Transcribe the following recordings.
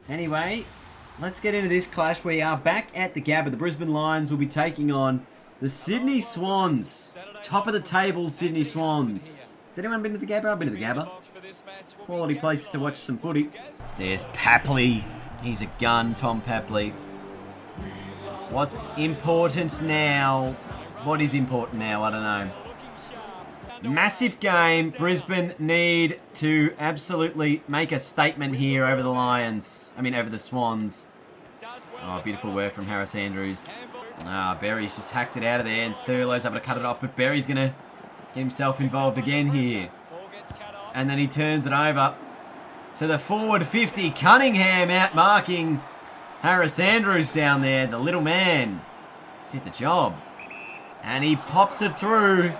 Anyway, let's get into this clash. We are back at the Gabba. The Brisbane Lions will be taking on the Sydney Swans. Top of the table, Sydney Swans. Has anyone been to the Gabba? I've been to the Gabba. Quality place to watch some footy. There's Papley. He's a gun, Tom Papley. What's important now? What is important now? I don't know. Massive game. Brisbane need to absolutely make a statement here over the Lions. Over the Swans. Oh, beautiful work from Harris Andrews. Berry's just hacked it out of there, and Thurlow's able to cut it off, but Berry's going to get himself involved again here. And then he turns it over to the forward 50. Cunningham out marking Harris Andrews down there. The little man did the job. And he pops it through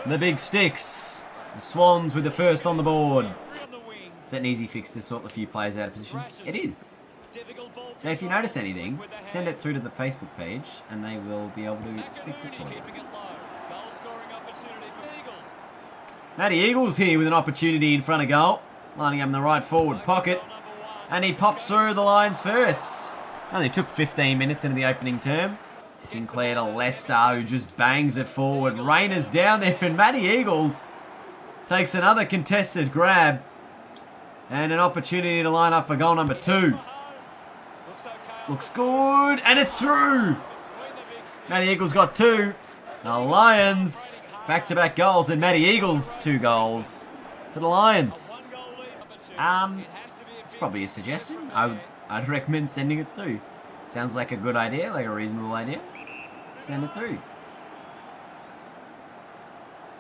the big sticks. The Swans with the first on the board. Is that an easy fix to sort a few players out of position? It is. So if you notice anything, send it through to the Facebook page and they will be able to fix it for you. Matty Eagles here with an opportunity in front of goal. Lining up in the right forward pocket. And he pops through the Lions first. Only took 15 minutes into the opening term. Sinclair to Lester, who just bangs it forward. Rayner's down there, and Matty Eagles takes another contested grab. And an opportunity to line up for goal number 2. Looks good, and it's through. Matty Eagles got 2. The Lions, back-to-back goals, and Matty Eagles 2 goals for the Lions. It's probably a suggestion. I'd recommend sending it through. Sounds like a good idea, like a reasonable idea. Send it through.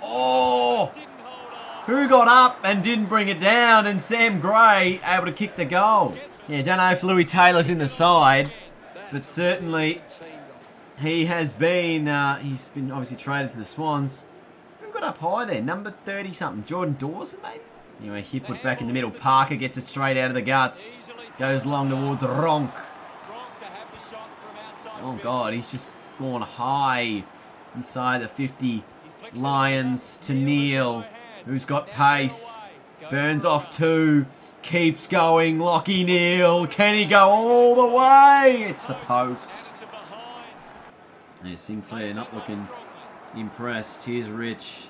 Oh! Who got up and didn't bring it down? And Sam Gray able to kick the goal. Yeah, don't know if Louis Taylor's in the side, but certainly he's been obviously traded to the Swans. Who got up high there? Number 30 something. Jordan Dawson maybe? Anyway, he put back in the middle. Parker gets it straight out of the guts. Goes long towards Ronk. Oh God, he's just gone high inside the 50. Lions to Neil, who's got pace. Burns off 2. Keeps going. Lockie Neal. Can he go all the way? It's the post. Yeah, Sinclair not looking impressed. Here's Rich.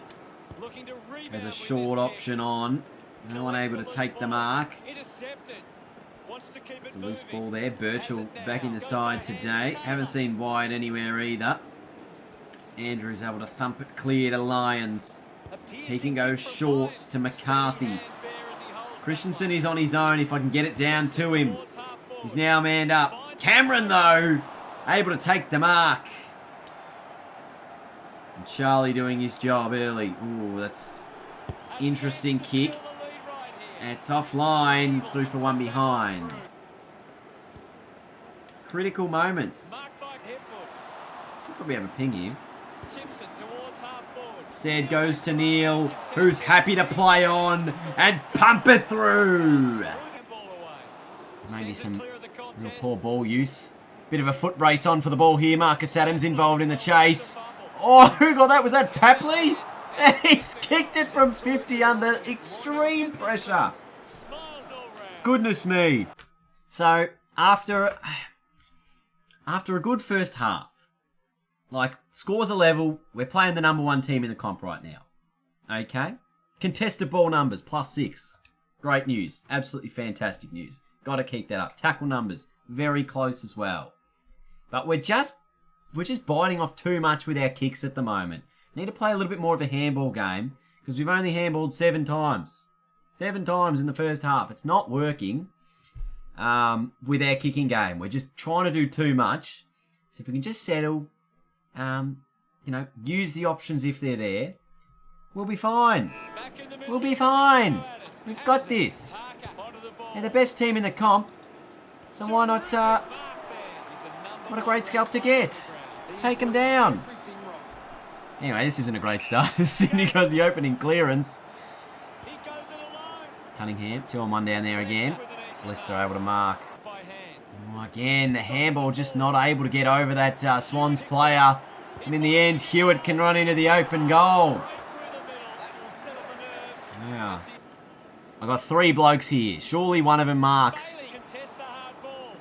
There's a short option on. No one able to take the mark. It's a loose ball there. Birchall back in the side today. Haven't seen wide anywhere either. Andrews able to thump it clear to Lions. He can go short to McCarthy. Christensen is on his own if I can get it down to him. He's now manned up. Cameron, though, able to take the mark. And Charlie doing his job early. Ooh, that's interesting kick. It's offline. Through for one behind. Critical moments. Should probably have a ping here. Said goes to Neil, who's happy to play on and pump it through. Maybe some real poor ball use. Bit of a foot race on for the ball here. Marcus Adams involved in the chase. Oh, who got that? Was that Papley? He's kicked it from 50 under extreme pressure. Goodness me. So, after a good first half, like, scores are level, we're playing the number 1 team in the comp right now. Okay? Contested ball numbers, +6. Great news. Absolutely fantastic news. Got to keep that up. Tackle numbers, very close as well. But we're just biting off too much with our kicks at the moment. Need to play a little bit more of a handball game, because we've only handballed 7 times. 7 times in the first half. It's not working with our kicking game. We're just trying to do too much. So if we can just settle, use the options if they're there, we'll be fine. We'll be fine. We've got this. They're the best team in the comp, so why not, what a great scalp to get. Take them down. Anyway, this isn't a great start. Sydney got the opening clearance. Cunningham, 2-on-1 down there again. It's Lester able to mark. Oh, again, the handball just not able to get over that Swans player. And in the end, Hewitt can run into the open goal. Yeah. I've got 3 blokes here. Surely one of them marks.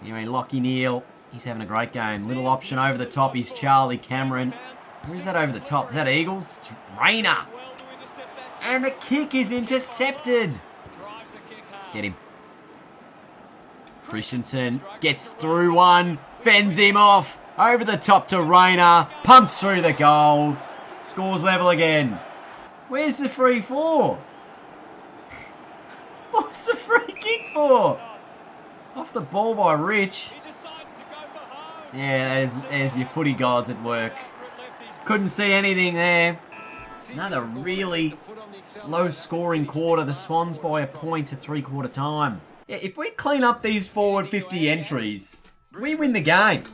Anyway, Lockie Neal, he's having a great game. Little option over the top is Charlie Cameron. Where's that over the top? Is that Eagles? It's Rayner. And the kick is intercepted. Get him. Christensen gets through one. Fends him off. Over the top to Rayner. Pumps through the goal. Scores level again. Where's the free for? What's the free kick for? Off the ball by Rich. Yeah, there's your footy gods at work. Couldn't see anything there. Another really low-scoring quarter. The Swans by a point at three-quarter time. Yeah, if we clean up these forward 50 entries, we win the game.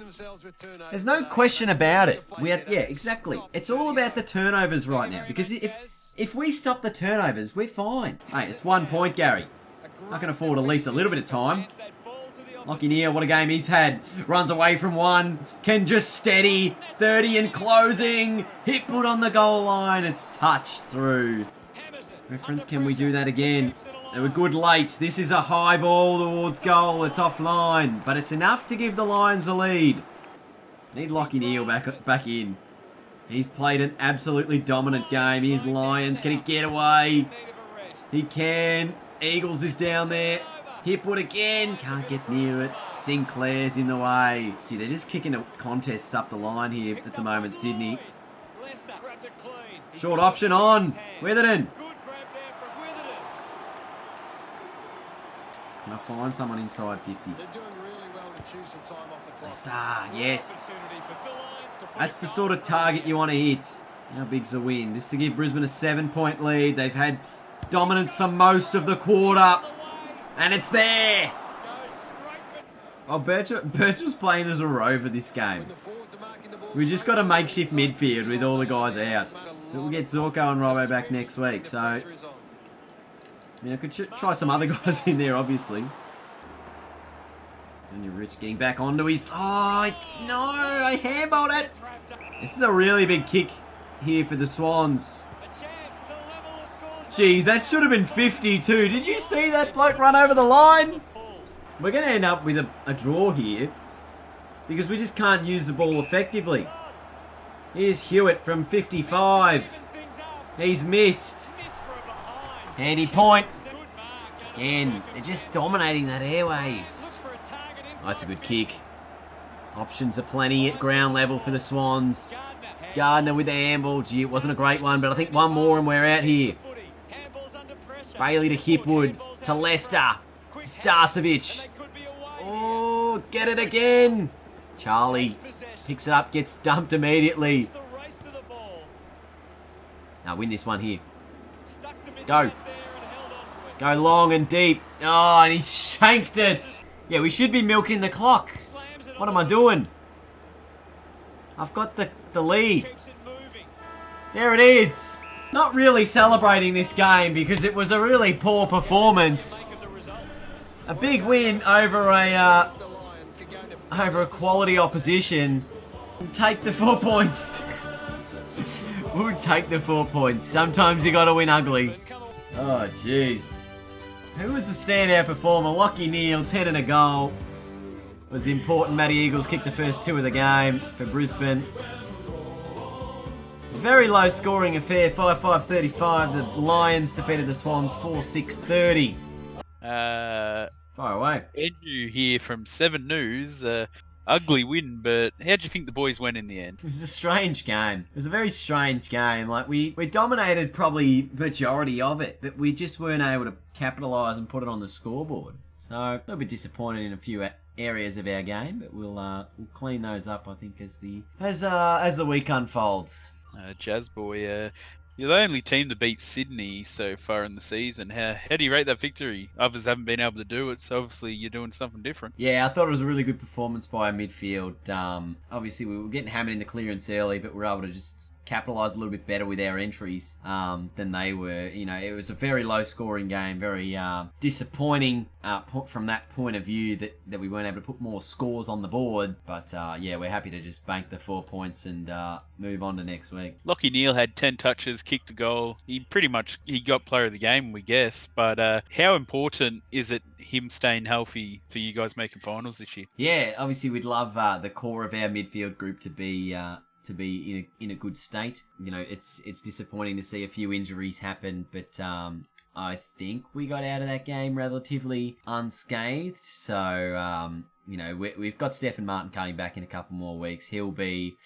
There's no question about it. Yeah, exactly. It's all about the turnovers right now. Because if we stop the turnovers, we're fine. Hey, it's 1 point, Gary. I can afford at least a little bit of time. Lockie Neal, what a game he's had. Runs away from one. Can just steady. 30 and closing. Hit put on the goal line. It's touched through. Reference, can we do that again? They were good late. This is a high ball towards goal. It's offline. But it's enough to give the Lions a lead. Need Lockie Neal back in. He's played an absolutely dominant game. Here's Lions. Can he get away? He can. Eagles is down there. Hit put again. Can't get near it. Sinclair's in the way. Gee, they're just kicking the contests up the line here at the moment, Sydney. Short option on. Witherden. Can I find someone inside 50? Star, yes. That's the sort of target you want to hit. How big's the win? This to give Brisbane a 7-point lead. They've had dominance for most of the quarter. And it's there. Oh, Birchall's playing as a rover this game. We just got a makeshift midfield with all the guys out. But we'll get Zorko and Robbo back next week. So, I mean, I could try some other guys in there, obviously. And Rich getting back onto his... Oh, no, I handballed it. This is a really big kick here for the Swans. Jeez, that should have been 52. Did you see that bloke run over the line? We're going to end up with a draw here because we just can't use the ball effectively. Here's Hewitt from 55. He's missed. Handy point. Again, they're just dominating that airwaves. Oh, that's a good kick. Options are plenty at ground level for the Swans. Gardner with the handball. Gee, it wasn't a great one, but I think one more and we're out here. Bailey to Hipwood, to Lester, to Starcevic. Oh, get it again. Charlie picks it up, gets dumped immediately. Now win this one here. Go. Go long and deep. Oh, and he shanked it. Yeah, we should be milking the clock. What am I doing? I've got the lead. There it is. Not really celebrating this game because it was a really poor performance. A big win over a quality opposition. We'll take the 4 points. We'll take the 4 points. Sometimes you gotta win ugly. Oh, jeez. Who was the standout performer? Lockie Neal, 10 and a goal. It was important. Matty Eagles kicked the first 2 of the game for Brisbane. Very low scoring affair, 5-5-35. The Lions defeated the Swans 4-6-30. Far away. Andrew here from 7 News. Ugly win, but how do you think the boys went in the end? It was a strange game. It was a very strange game. Like we dominated probably majority of it, but we just weren't able to capitalise and put it on the scoreboard. So a little bit disappointed in a few areas of our game, but we'll clean those up, I think, as the week unfolds. Jazz boy, you're the only team to beat Sydney so far in the season. How do you rate that victory? Others haven't been able to do it, so obviously you're doing something different. Yeah, I thought it was a really good performance by our midfield. Obviously, we were getting hammered in the clearance early, but we were able to just capitalised a little bit better with our entries than they were. You know, it was a very low-scoring game, very disappointing from that point of view that we weren't able to put more scores on the board. But yeah, we're happy to just bank the 4 points and move on to next week. Lockie Neal had 10 touches, kicked a goal. He got player of the game, we guess. But how important is it him staying healthy for you guys making finals this year? Yeah, obviously we'd love the core of our midfield group to be in a good state. You know, it's disappointing to see a few injuries happen, but I think we got out of that game relatively unscathed. So you know, we've got Stefan Martin coming back in a couple more weeks. He'll be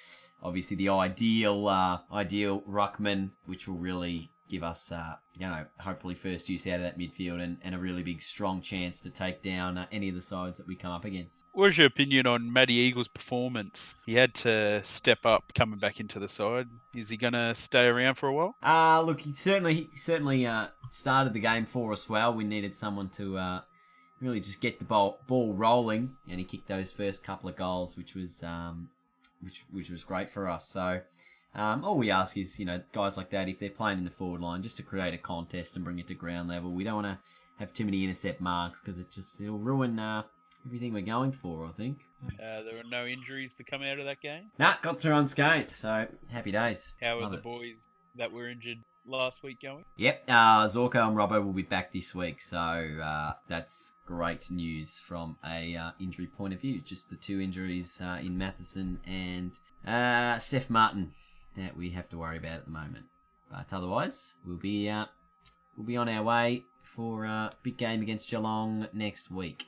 obviously the ideal ruckman, which will really give us, you know, hopefully first use out of that midfield and a really big, strong chance to take down any of the sides that we come up against. What's your opinion on Matty Eagle's performance? He had to step up coming back into the side. Is he going to stay around for a while? Look, he certainly started the game for us well. We needed someone to really just get the ball rolling, and he kicked those first couple of goals, which was great for us. So all we ask is, you know, guys like that, if they're playing in the forward line, just to create a contest and bring it to ground level. We don't want to have too many intercept marks because it'll ruin everything we're going for, I think. There were no injuries to come out of that game? Nah, got through unscathed, so happy days. How are Love the it. boys that were injured last week going? Yep, Zorko and Robbo will be back this week, so that's great news from a injury point of view. Just the two injuries in Matheson and Steph Martin that we have to worry about at the moment. But otherwise, we'll be on our way for a big game against Geelong next week.